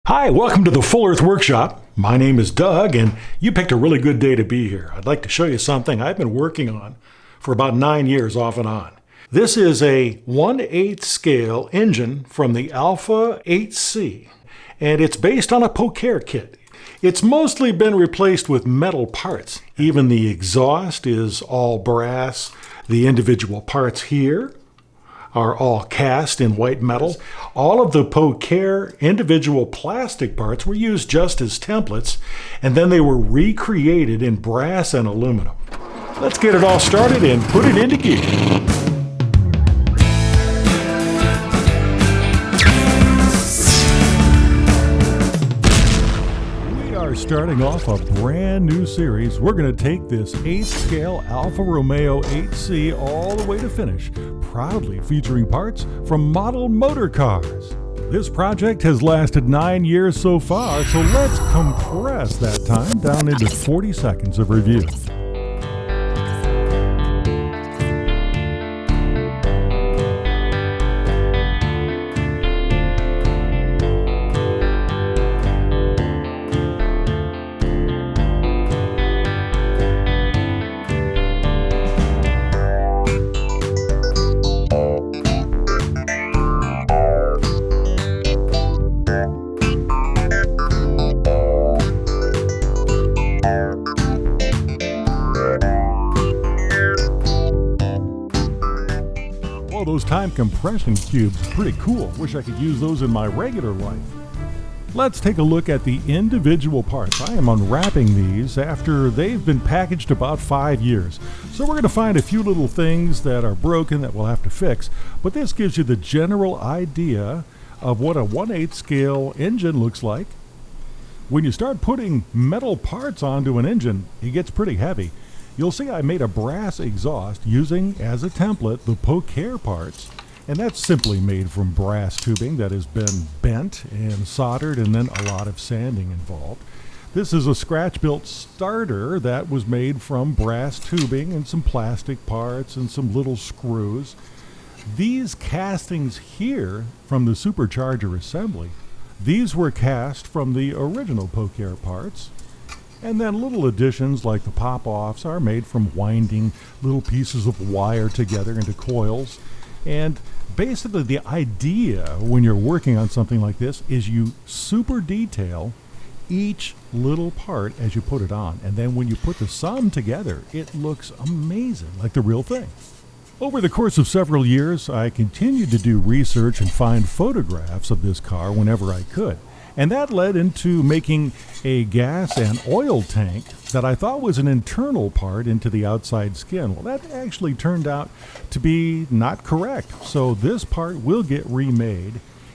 Hi, welcome to the Full Earth Workshop. My name is Doug, and you picked a really good day to be here. I'd like to show you something I've been working on for about 9 years off and on. This is a 1/8 scale engine from the Alfa 8C, and it's based on a POCHER kit. It's mostly been replaced with metal parts. Even the exhaust is all brass. The individual parts here are all cast in white metal. All of the POCHER individual plastic parts were used just as templates, and then they were recreated in brass and aluminum. Let's get it all started and put it into gear. Starting off a brand new series, we're going to take this 8th scale Alfa Romeo 8C all the way to finish, proudly featuring parts from model motor cars. This project has lasted 9 years so far, so let's compress that time down into 40 seconds of review. Those time compression cubes are pretty cool. Wish I could use those in my regular life. Let's take a look at the individual parts. I am unwrapping these after they've been packaged about 5 years. So we're going to find a few little things that are broken that we'll have to fix, but this gives you the general idea of what a 1/8 scale engine looks like. When you start putting metal parts onto an engine, it gets pretty heavy. You'll see I made a brass exhaust using as a template the POCHER parts, and that's simply made from brass tubing that has been bent and soldered and then a lot of sanding involved. This is a scratch-built starter that was made from brass tubing and some plastic parts and some little screws. These castings here from the supercharger assembly, these were cast from the original POCHER parts. And then little additions like the pop-offs are made from winding little pieces of wire together into coils. And basically the idea when you're working on something like this is you super detail each little part as you put it on. And then when you put the sum together, it looks amazing, like the real thing. Over the course of several years, I continued to do research and find photographs of this car whenever I could. And that led into making a gas and oil tank that I thought was an internal part into the outside skin. Well, that actually turned out to be not correct. So this part will get remade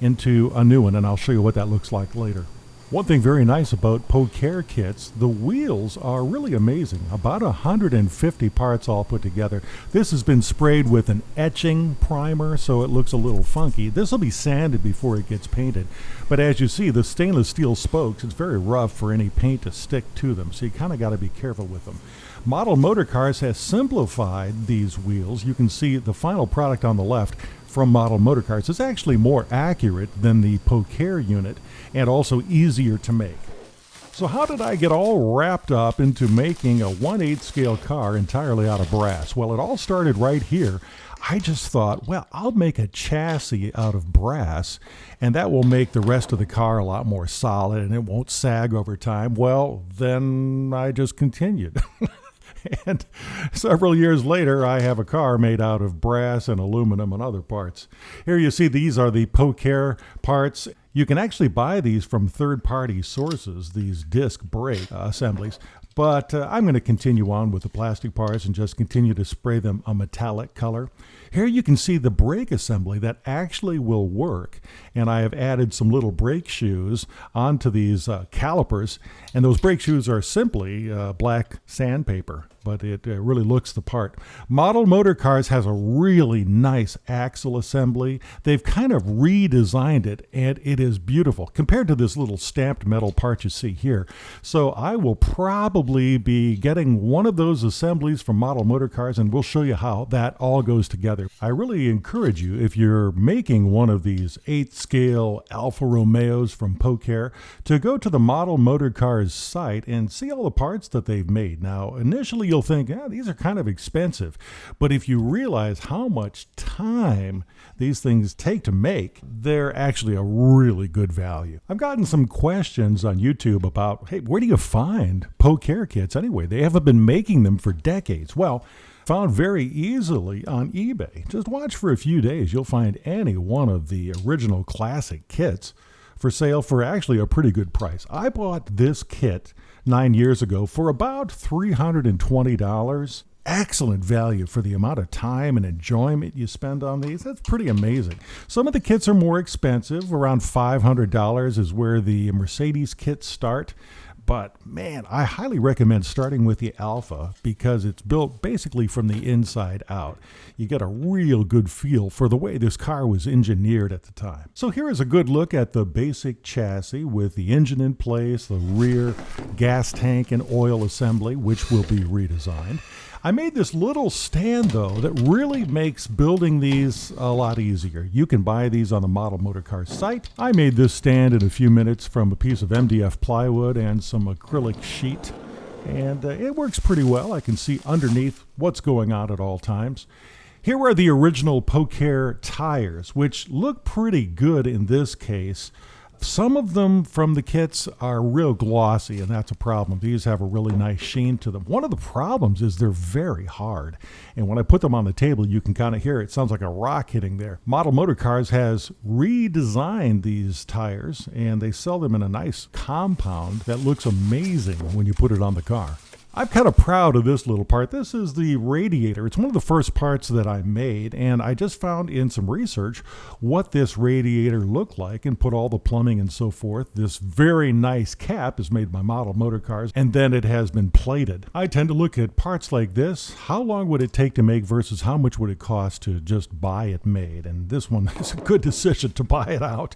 into a new one, and I'll show you what that looks like later. One thing very nice about POCHER kits, the wheels are really amazing. About 150 parts all put together. This has been sprayed with an etching primer, so it looks a little funky. This will be sanded before it gets painted. But as you see, the stainless steel spokes, it's very rough for any paint to stick to them, so you kind of got to be careful with them. Model Motorcars has simplified these wheels. You can see the final product on the left from Model Motorcars is actually more accurate than the POCHER unit and also easier to make. So how did I get all wrapped up into making a 1/8 scale car entirely out of brass? Well, it all started right here. I just thought, well, I'll make a chassis out of brass, and that will make the rest of the car a lot more solid and it won't sag over time. Well, then I just continued. And several years later, I have a car made out of brass and aluminum and other parts. Here you see these are the POCHER parts. You can actually buy these from third-party sources, these disc brake assemblies. But I'm going to continue on with the plastic parts and just continue to spray them a metallic color. Here you can see the brake assembly that actually will work. And I have added some little brake shoes onto these calipers. And those brake shoes are simply black sandpaper, but it really looks the part. Model Motorcars has a really nice axle assembly. They've kind of redesigned it, and it is beautiful compared to this little stamped metal part you see here. So I will probably probably be getting one of those assemblies from Model Motorcars, and we'll show you how that all goes together. I really encourage you, if you're making one of these 8th scale Alfa Romeos from POCHER, to go to the Model Motorcars site and see all the parts that they've made. Now, initially you'll think, these are kind of expensive, but if you realize how much time these things take to make, they're actually a really good value. I've gotten some questions on YouTube about, hey, where do you find POCHER kits anyway? They haven't been making them for decades. Well, found very easily on eBay. Just watch for a few days. You'll find any one of the original classic kits for sale for actually a pretty good price. I bought this kit 9 years ago for about $320. Excellent value for the amount of time and enjoyment you spend on these. That's pretty amazing. Some of the kits are more expensive. Around $500 is where the Mercedes kits start. But man, I highly recommend starting with the Alfa because it's built basically from the inside out. You get a real good feel for the way this car was engineered at the time. So here is a good look at the basic chassis with the engine in place, the rear gas tank and oil assembly, which will be redesigned. I made this little stand, though, that really makes building these a lot easier. You can buy these on the Model Motorcars site. I made this stand in a few minutes from a piece of MDF plywood and some acrylic sheet, and it works pretty well. I can see underneath what's going on at all times. Here are the original POCHER tires, which look pretty good in this case. Some of them from the kits are real glossy, and that's a problem. These have a really nice sheen to them. One of the problems is they're very hard, and when I put them on the table, you can kind of hear it. It sounds like a rock hitting there. Model Motorcars has redesigned these tires, and they sell them in a nice compound that looks amazing when you put it on the car. I'm kind of proud of this little part. This is the radiator. It's one of the first parts that I made, and I just found in some research what this radiator looked like and put all the plumbing and so forth. This very nice cap is made by Model Motorcars, and then it has been plated. I tend to look at parts like this. How long would it take to make versus how much would it cost to just buy it made? And this one is a good decision to buy it out.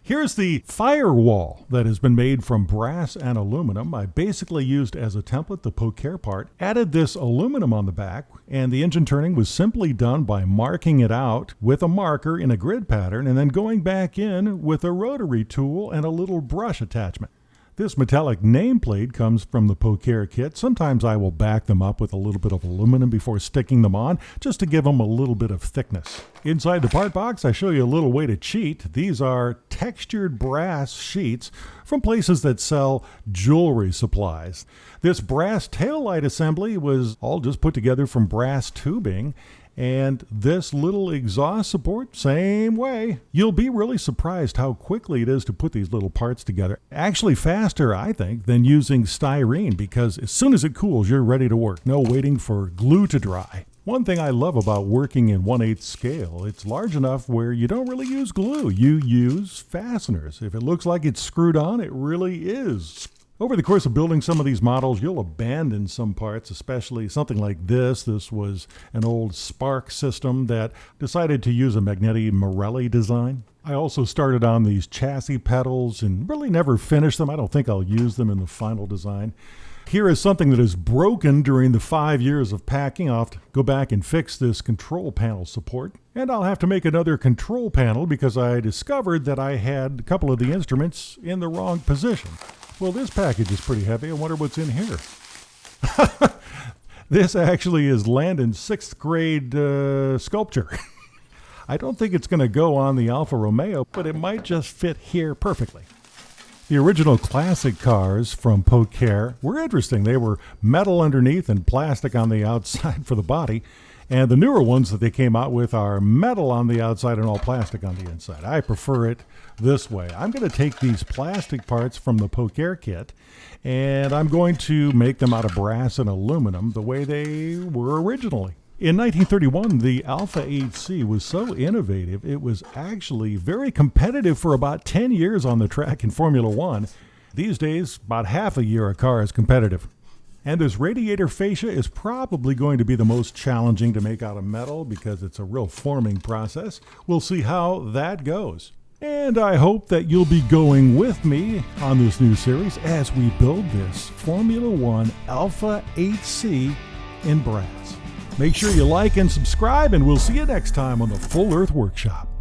Here's the firewall that has been made from brass and aluminum. I basically used as a template the POCHER part, added this aluminum on the back, and the engine turning was simply done by marking it out with a marker in a grid pattern and then going back in with a rotary tool and a little brush attachment. This metallic nameplate comes from the POCHER kit. Sometimes I will back them up with a little bit of aluminum before sticking them on, just to give them a little bit of thickness. Inside the part box, I show you a little way to cheat. These are textured brass sheets from places that sell jewelry supplies. This brass taillight assembly was all just put together from brass tubing. And this little exhaust support, same way. You'll be really surprised how quickly it is to put these little parts together. Actually faster, I think, than using styrene, because as soon as it cools, you're ready to work. No waiting for glue to dry. One thing I love about working in 1/8 scale, it's large enough where you don't really use glue. You use fasteners. If it looks like it's screwed on, it really is. Over the course of building some of these models, you'll abandon some parts, especially something like this. This was an old Spark system that decided to use a Magneti Marelli design. I also started on these chassis pedals and really never finished them. I don't think I'll use them in the final design. Here is something that is broken during the 5 years of packing. I'll have to go back and fix this control panel support. And I'll have to make another control panel because I discovered that I had a couple of the instruments in the wrong position. Well, this package is pretty heavy. I wonder what's in here. This actually is Landon's 6th grade sculpture. I don't think it's going to go on the Alfa Romeo, but it might just fit here perfectly. The original classic cars from POCHER were interesting. They were metal underneath and plastic on the outside for the body. And the newer ones that they came out with are metal on the outside and all plastic on the inside. I prefer it this way. I'm going to take these plastic parts from the POCHER kit, and I'm going to make them out of brass and aluminum the way they were originally. In 1931, the Alfa 8C was so innovative, it was actually very competitive for about 10 years on the track in Formula One. These days, about half a year a car is competitive. And this radiator fascia is probably going to be the most challenging to make out of metal because it's a real forming process. We'll see how that goes. And I hope that you'll be going with me on this new series as we build this Formula One Alpha 8C in brass. Make sure you like and subscribe, and we'll see you next time on the Full Earth Workshop.